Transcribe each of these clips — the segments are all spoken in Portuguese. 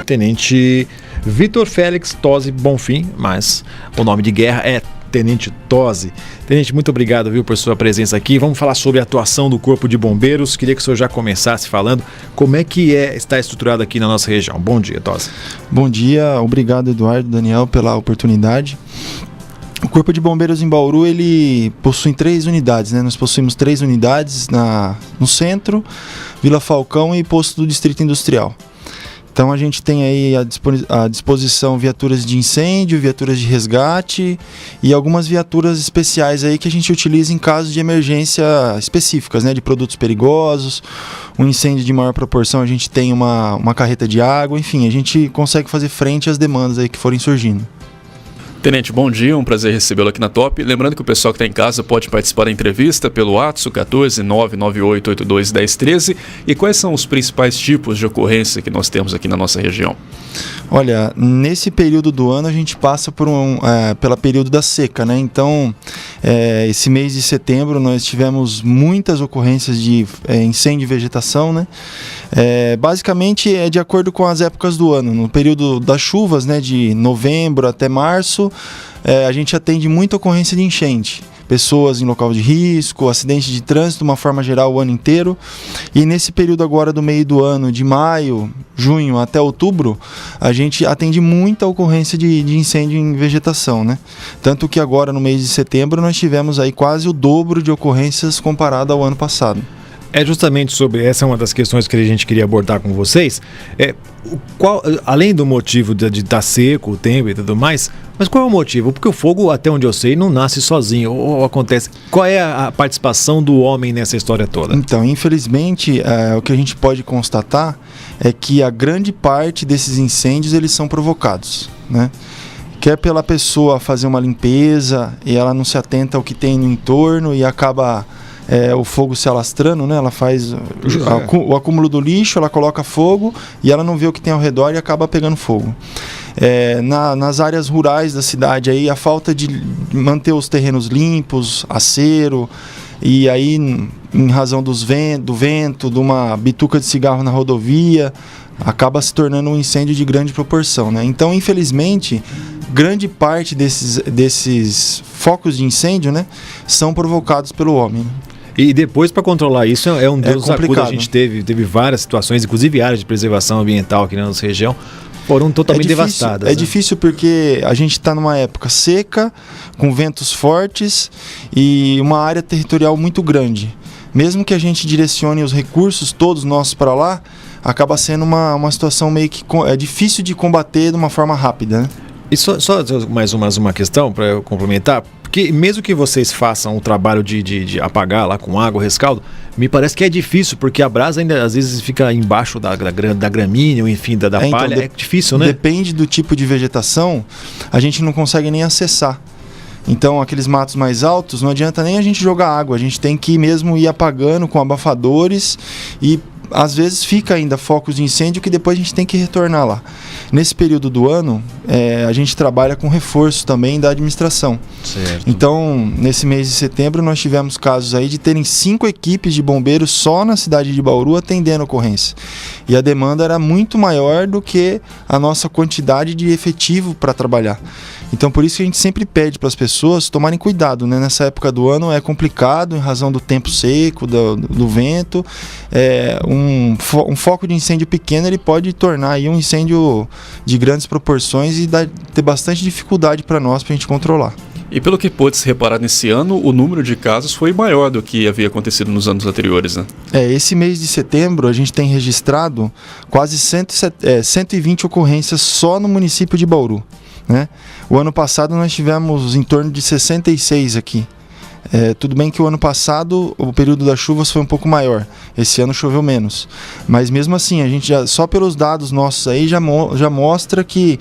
Tenente Vitor Félix Tosi Bonfim, mas o nome de guerra é Tenente Tosi. Tenente, muito obrigado, viu, por sua presença aqui. Vamos falar sobre a atuação do Corpo de Bombeiros. Queria que o senhor já começasse falando como é que está estruturado aqui na nossa região. Bom dia, Tosi. Bom dia, obrigado, Eduardo, Daniel, pela oportunidade. O Corpo de Bombeiros em Bauru, ele possui 3 unidades, né? Nós possuímos 3 unidades no centro, Vila Falcão e posto do Distrito Industrial. Então a gente tem aí à disposição viaturas de incêndio, viaturas de resgate e algumas viaturas especiais aí que a gente utiliza em casos de emergência específicas, né? De produtos perigosos, um incêndio de maior proporção, a gente tem uma carreta de água, enfim, a gente consegue fazer frente às demandas aí que forem surgindo. Tenente, bom dia, um prazer recebê-lo aqui na Top. Lembrando que o pessoal que está em casa pode participar da entrevista pelo WhatsApp 14998821013. E quais são os principais tipos de ocorrência que nós temos aqui na nossa região? Olha, nesse período do ano a gente passa pelo período da seca, né? Então, esse mês de setembro nós tivemos muitas ocorrências de incêndio e vegetação, né? Basicamente é de acordo com as épocas do ano. No período das chuvas, né, de novembro até março, a gente atende muita ocorrência de enchente. Pessoas em local de risco, acidentes de trânsito de uma forma geral o ano inteiro. E nesse período agora do meio do ano, de maio, junho até outubro, a gente atende muita ocorrência de incêndio em vegetação, né? Tanto que agora no mês de setembro nós tivemos aí quase o dobro de ocorrências comparado ao ano passado. É justamente sobre essa uma das questões que a gente queria abordar com vocês. Além do motivo de estar seco, o tempo e tudo mais, mas qual é o motivo? Porque o fogo, até onde eu sei, não nasce sozinho, ou acontece. Qual é a participação do homem nessa história toda? Então, infelizmente, o que a gente pode constatar é que a grande parte desses incêndios eles são provocados, né? Quer pela pessoa fazer uma limpeza e ela não se atenta ao que tem no entorno e acaba o fogo se alastrando, né? Ela faz o acúmulo do lixo, ela coloca fogo e ela não vê o que tem ao redor e acaba pegando fogo. Nas áreas rurais da cidade, aí, a falta de manter os terrenos limpos, acero, e aí em razão do vento, de uma bituca de cigarro na rodovia, acaba se tornando um incêndio de grande proporção, né? Então, infelizmente, grande parte desses focos de incêndio, né, são provocados pelo homem. E depois, para controlar isso, é um Deus acudo. A gente teve várias situações, inclusive áreas de preservação ambiental aqui na nossa região, foram totalmente devastadas. É difícil porque a gente está numa época seca, com ventos fortes e uma área territorial muito grande. Mesmo que a gente direcione os recursos todos nossos para lá, acaba sendo uma situação meio que difícil de combater de uma forma rápida, né? E só mais uma questão para eu complementar, porque mesmo que vocês façam o trabalho de apagar lá com água, rescaldo, me parece que é difícil, porque a brasa ainda às vezes fica embaixo da gramínea, ou enfim, da palha, é difícil, né? Depende do tipo de vegetação, a gente não consegue nem acessar. Então, aqueles matos mais altos, não adianta nem a gente jogar água, a gente tem que mesmo ir apagando com abafadores e às vezes fica ainda focos de incêndio que depois a gente tem que retornar lá. Nesse período do ano, a gente trabalha com reforço também da administração. Certo. Então, nesse mês de setembro, nós tivemos casos aí de terem 5 equipes de bombeiros só na cidade de Bauru atendendo a ocorrência. E a demanda era muito maior do que a nossa quantidade de efetivo para trabalhar. Então, por isso que a gente sempre pede para as pessoas tomarem cuidado, né? Nessa época do ano é complicado em razão do tempo seco, do vento. Um foco de incêndio pequeno ele pode tornar aí um incêndio de grandes proporções e ter bastante dificuldade para nós, para a gente controlar. E pelo que pôde se reparar nesse ano, o número de casos foi maior do que havia acontecido nos anos anteriores, né? Esse mês de setembro a gente tem registrado quase 120 ocorrências só no município de Bauru, né? O ano passado nós tivemos em torno de 66 aqui. Tudo bem que o ano passado o período das chuvas foi um pouco maior, esse ano choveu menos, mas mesmo assim a gente só pelos dados nossos aí já mostra que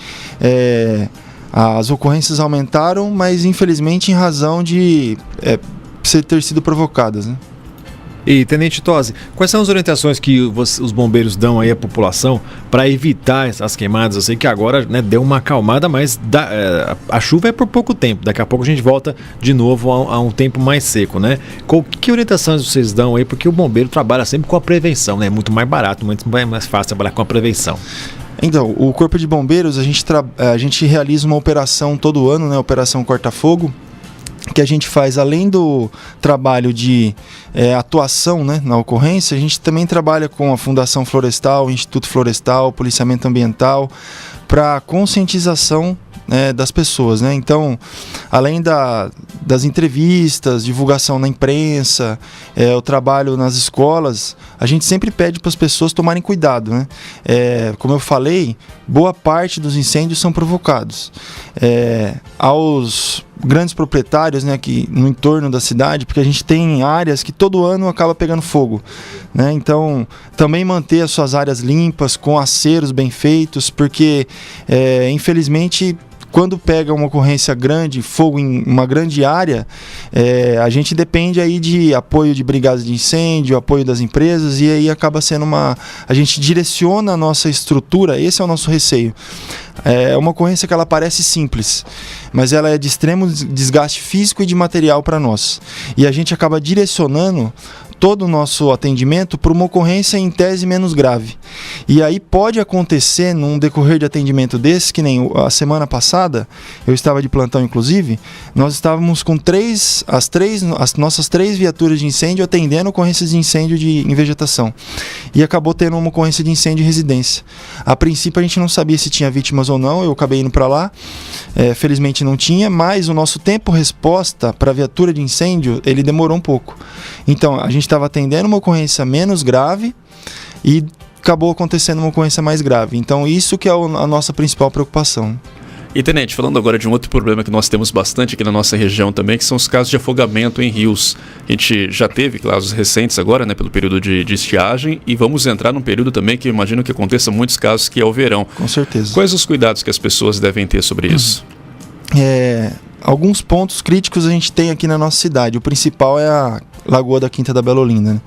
as ocorrências aumentaram, mas infelizmente em razão de ter sido provocadas, né? E, Tenente Tosi, quais são as orientações que os bombeiros dão aí à população para evitar as queimadas? Eu sei que agora, né, deu uma acalmada, mas a chuva é por pouco tempo. Daqui a pouco a gente volta de novo a um tempo mais seco, né? Que orientações vocês dão aí? Porque o bombeiro trabalha sempre com a prevenção, né? É muito mais barato, muito mais fácil trabalhar com a prevenção. Então, o Corpo de Bombeiros, a gente realiza uma operação todo ano, né, Operação Corta-Fogo, que a gente faz, além do trabalho de atuação, né, na ocorrência, a gente também trabalha com a Fundação Florestal, Instituto Florestal, Policiamento Ambiental, para conscientização das pessoas, né? Então, além das entrevistas, divulgação na imprensa, o trabalho nas escolas, a gente sempre pede para as pessoas tomarem cuidado, né? Como eu falei, boa parte dos incêndios são provocados. Aos grandes proprietários, né, que no entorno da cidade, porque a gente tem áreas que todo ano acaba pegando fogo, né? Então, também manter as suas áreas limpas, com aceros bem feitos, porque infelizmente, quando pega uma ocorrência grande, fogo em uma grande área, a gente depende aí de apoio de brigadas de incêndio, apoio das empresas, e aí acaba sendo a gente direciona a nossa estrutura, esse é o nosso receio. É uma ocorrência que ela parece simples, mas ela é de extremo desgaste físico e de material para nós. E a gente acaba direcionando todo o nosso atendimento para uma ocorrência em tese menos grave. E aí pode acontecer num decorrer de atendimento desse, que nem a semana passada, eu estava de plantão inclusive, nós estávamos com as nossas 3 viaturas de incêndio atendendo ocorrências de incêndio em vegetação. E acabou tendo uma ocorrência de incêndio em residência. A princípio a gente não sabia se tinha vítimas ou não, eu acabei indo para lá, felizmente não tinha, mas o nosso tempo-resposta para a viatura de incêndio, ele demorou um pouco. Então, a gente estava atendendo uma ocorrência menos grave e acabou acontecendo uma ocorrência mais grave. Então, isso que é a nossa principal preocupação. E, Tenente, falando agora de um outro problema que nós temos bastante aqui na nossa região também, que são os casos de afogamento em rios. A gente já teve casos recentes agora, né, pelo período de estiagem, e vamos entrar num período também que eu imagino que aconteça muitos casos, que é o verão. Com certeza. Quais os cuidados que as pessoas devem ter sobre isso? Alguns pontos críticos a gente tem aqui na nossa cidade. O principal é a Lagoa da Quinta da Bela Olinda, né?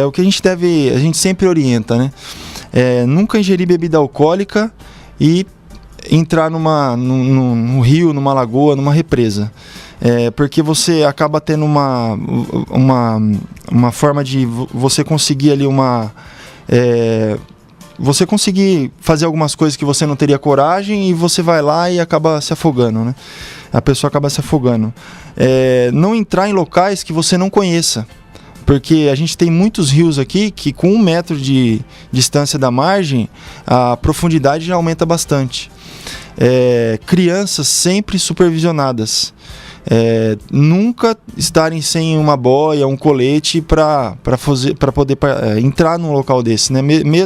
O que a gente sempre orienta, né? Nunca ingerir bebida alcoólica e entrar num rio, numa lagoa, numa represa. Porque você acaba tendo uma forma de você conseguir ali você conseguir fazer algumas coisas que você não teria coragem e você vai lá e acaba se afogando, né? A pessoa acaba se afogando. Não entrar em locais que você não conheça, porque a gente tem muitos rios aqui que com 1 metro de distância da margem, a profundidade já aumenta bastante. Crianças sempre supervisionadas. Nunca estarem sem uma boia, um colete para poder entrar num local desse, né?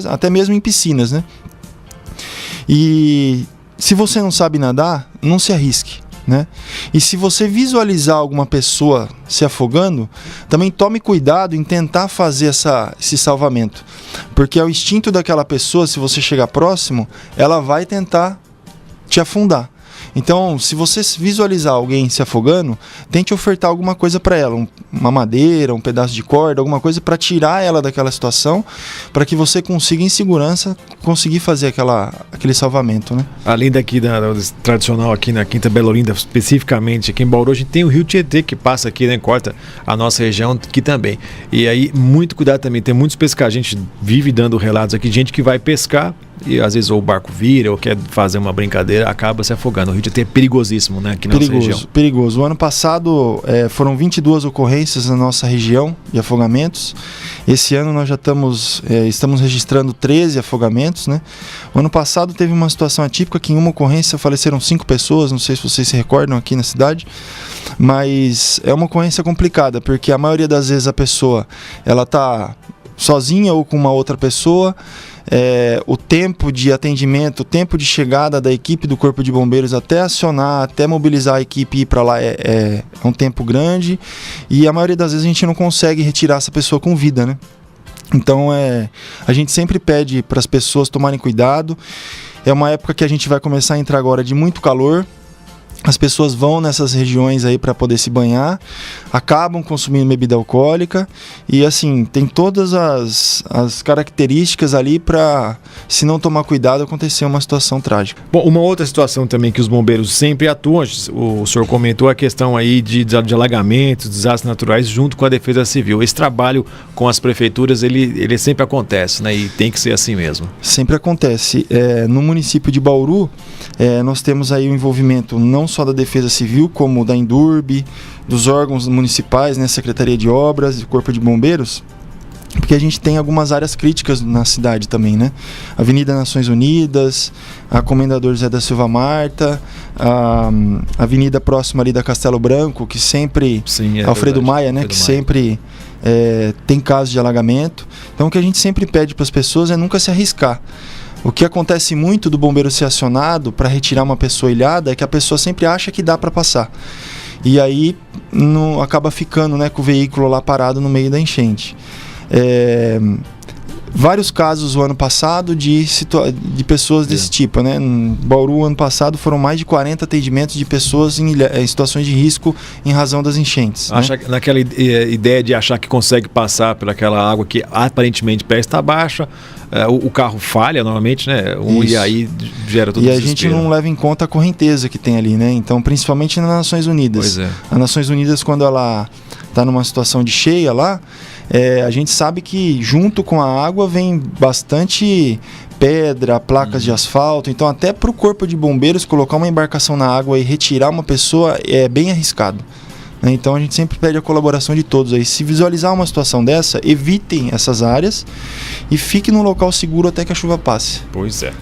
Até mesmo em piscinas, né? E se você não sabe nadar, não se arrisque, né? E se você visualizar alguma pessoa se afogando, também tome cuidado em tentar fazer esse salvamento, porque é o instinto daquela pessoa, se você chegar próximo, ela vai tentar te afundar. Então, se você visualizar alguém se afogando, tente ofertar alguma coisa para ela, uma madeira, um pedaço de corda, alguma coisa para tirar ela daquela situação, para que você consiga em segurança conseguir fazer aquele salvamento, né? Além daqui da tradicional aqui na Quinta Bela Olinda, especificamente aqui em Bauru, a gente tem o Rio Tietê que passa aqui, né, corta a nossa região aqui também. E aí, muito cuidado também, tem muitos pescadores, a gente vive dando relatos aqui de gente que vai pescar e às vezes ou o barco vira ou quer fazer uma brincadeira, acaba se afogando. O Rio Tietê é perigosíssimo, né, aqui na nossa região. Perigoso. O ano passado foram 22 ocorrências na nossa região de afogamentos. Esse ano nós já estamos registrando 13 afogamentos, né? O ano passado teve uma situação atípica que em uma ocorrência faleceram 5 pessoas, não sei se vocês se recordam aqui na cidade, mas é uma ocorrência complicada, porque a maioria das vezes a pessoa ela está sozinha ou com uma outra pessoa. O tempo de atendimento, o tempo de chegada da equipe do Corpo de Bombeiros até acionar, até mobilizar a equipe e ir para lá é um tempo grande, e a maioria das vezes a gente não consegue retirar essa pessoa com vida, né? Então a gente sempre pede para as pessoas tomarem cuidado. É uma época que a gente vai começar a entrar agora de muito calor. As pessoas vão nessas regiões aí para poder se banhar, acabam consumindo bebida alcoólica e assim, tem todas as características ali para, se não tomar cuidado, acontecer uma situação trágica. Bom, uma outra situação também que os bombeiros sempre atuam, o senhor comentou a questão aí de alagamentos, desastres naturais junto com a Defesa Civil. Esse trabalho com as prefeituras, ele sempre acontece, né? E tem que ser assim mesmo. Sempre acontece. No município de Bauru, nós temos aí o envolvimento não só da Defesa Civil, como da Indurb, dos órgãos municipais, né, Secretaria de Obras e Corpo de Bombeiros, porque a gente tem algumas áreas críticas na cidade também, né? Avenida Nações Unidas, a Comendador José da Silva Marta, a avenida próxima ali da Castelo Branco, que sempre... Sim, Alfredo verdade. Maia, né? Alfredo que Maia. sempre tem casos de alagamento. Então o que a gente sempre pede para as pessoas é nunca se arriscar. O que acontece muito do bombeiro ser acionado para retirar uma pessoa ilhada é que a pessoa sempre acha que dá para passar. E aí acaba ficando, né, com o veículo lá parado no meio da enchente. Vários casos o ano passado de pessoas desse tipo, né? Em Bauru, ano passado, foram mais de 40 atendimentos de pessoas em situações de risco em razão das enchentes. Né? Naquela ideia de achar que consegue passar pelaquela água que aparentemente pé está baixa, o carro falha normalmente, né? E aí gera todo o desespero. E a gente não leva em conta a correnteza que tem ali, né? Então, principalmente nas Nações Unidas. Pois é. As Nações Unidas, quando ela está numa situação de cheia lá, a gente sabe que junto com a água vem bastante pedra, placas de asfalto. Então até para o corpo de bombeiros colocar uma embarcação na água e retirar uma pessoa é bem arriscado. Então a gente sempre pede a colaboração de todos aí. Se visualizar uma situação dessa, evitem essas áreas e fique num local seguro até que a chuva passe. Pois é.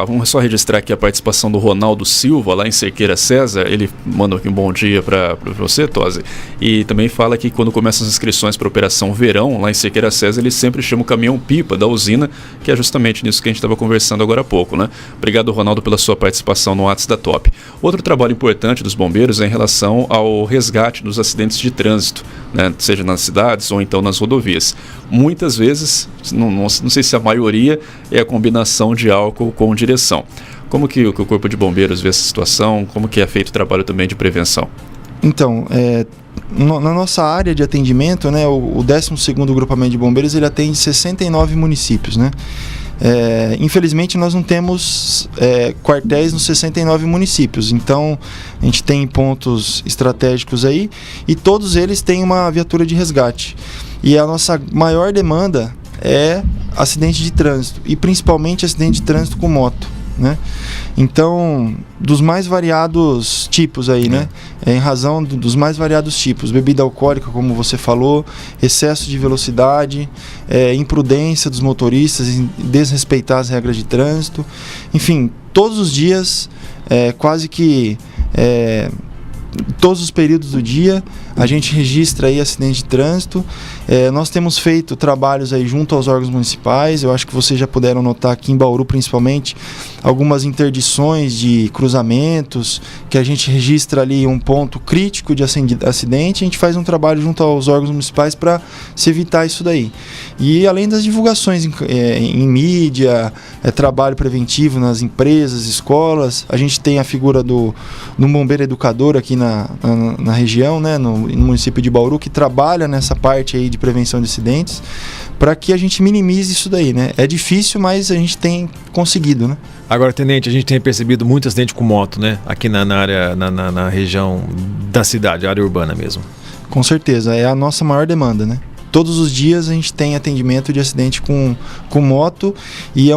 Vamos só registrar aqui a participação do Ronaldo Silva, lá em Cerqueira César. Ele manda aqui um bom dia para você, Tosi. E também fala que quando começam as inscrições para a Operação Verão, lá em Cerqueira César, ele sempre chama o caminhão-pipa da usina, que é justamente nisso que a gente estava conversando agora há pouco, né? Obrigado, Ronaldo, pela sua participação no WhatsApp da Top. Outro trabalho importante dos bombeiros é em relação ao resgate dos acidentes de trânsito, né? Seja nas cidades ou então nas rodovias. Muitas vezes, não sei se a maioria, é a combinação de álcool com direção. Como que o Corpo de Bombeiros vê essa situação? Como que é feito o trabalho também de prevenção? Então, na nossa área de atendimento, né, o 12º Grupamento de Bombeiros, ele atende 69 municípios, né? Infelizmente nós não temos quartéis nos 69 municípios, então a gente tem pontos estratégicos aí e todos eles têm uma viatura de resgate. E a nossa maior demanda é acidente de trânsito e principalmente acidente de trânsito com moto, né? Então, dos mais variados tipos aí, né? Em razão dos mais variados tipos, bebida alcoólica, como você falou, excesso de velocidade, imprudência dos motoristas em desrespeitar as regras de trânsito, enfim, todos os dias, quase que todos os períodos do dia a gente registra aí acidente de trânsito. Nós temos feito trabalhos aí junto aos órgãos municipais. Eu acho que vocês já puderam notar aqui em Bauru, principalmente, algumas interdições de cruzamentos, que a gente registra ali um ponto crítico de acidente. A gente faz um trabalho junto aos órgãos municipais para se evitar isso daí. E além das divulgações em mídia, trabalho preventivo nas empresas, escolas, a gente tem a figura do bombeiro educador aqui na região, né, no município de Bauru, que trabalha nessa parte aí de prevenção de acidentes, para que a gente minimize isso daí, né? É difícil, mas a gente tem conseguido, né? Agora, tenente, a gente tem percebido muito acidente com moto, né? Aqui na área, na região da cidade, área urbana mesmo. Com certeza, é a nossa maior demanda, né? Todos os dias a gente tem atendimento de acidente com moto e é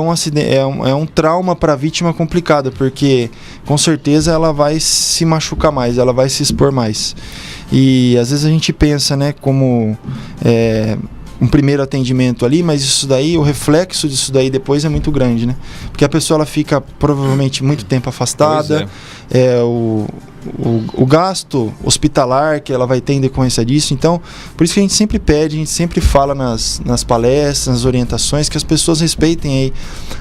um trauma para a vítima complicado, porque com certeza ela vai se machucar mais, ela vai se expor mais. E às vezes a gente pensa, né, como um primeiro atendimento ali, mas isso daí, o reflexo disso daí depois é muito grande, né? Porque a pessoa ela fica provavelmente muito tempo afastada, o gasto hospitalar que ela vai ter em decorrência disso. Então, por isso que a gente sempre pede, a gente sempre fala nas palestras, nas orientações, que as pessoas respeitem aí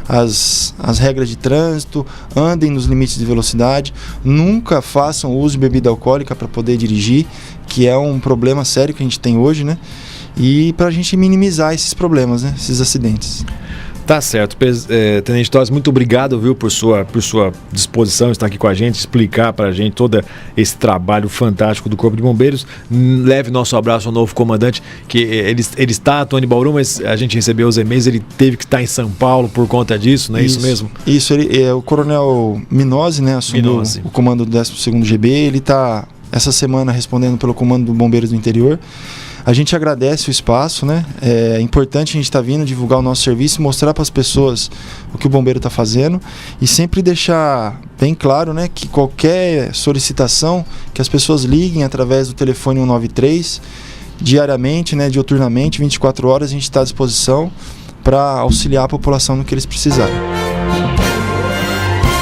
as regras de trânsito, andem nos limites de velocidade, nunca façam uso de bebida alcoólica para poder dirigir, que é um problema sério que a gente tem hoje, né? E para a gente minimizar esses problemas, né? Esses acidentes. Tá certo. Tenente Tosi, muito obrigado, viu, por sua disposição, estar aqui com a gente, explicar pra gente todo esse trabalho fantástico do Corpo de Bombeiros. Leve nosso abraço ao novo comandante, que ele está atuando em Bauru, mas a gente recebeu os e-mails, ele teve que estar em São Paulo por conta disso, não é isso mesmo? Isso, o Coronel Minozzi, né, assumiu o comando do 12º GB, ele está essa semana respondendo pelo comando do Bombeiros do Interior. A gente agradece o espaço, né? É importante a gente estar vindo divulgar o nosso serviço, mostrar para as pessoas o que o bombeiro está fazendo e sempre deixar bem claro, né, que qualquer solicitação, que as pessoas liguem através do telefone 193, diariamente, né, diuturnamente, 24 horas, a gente está à disposição para auxiliar a população no que eles precisarem.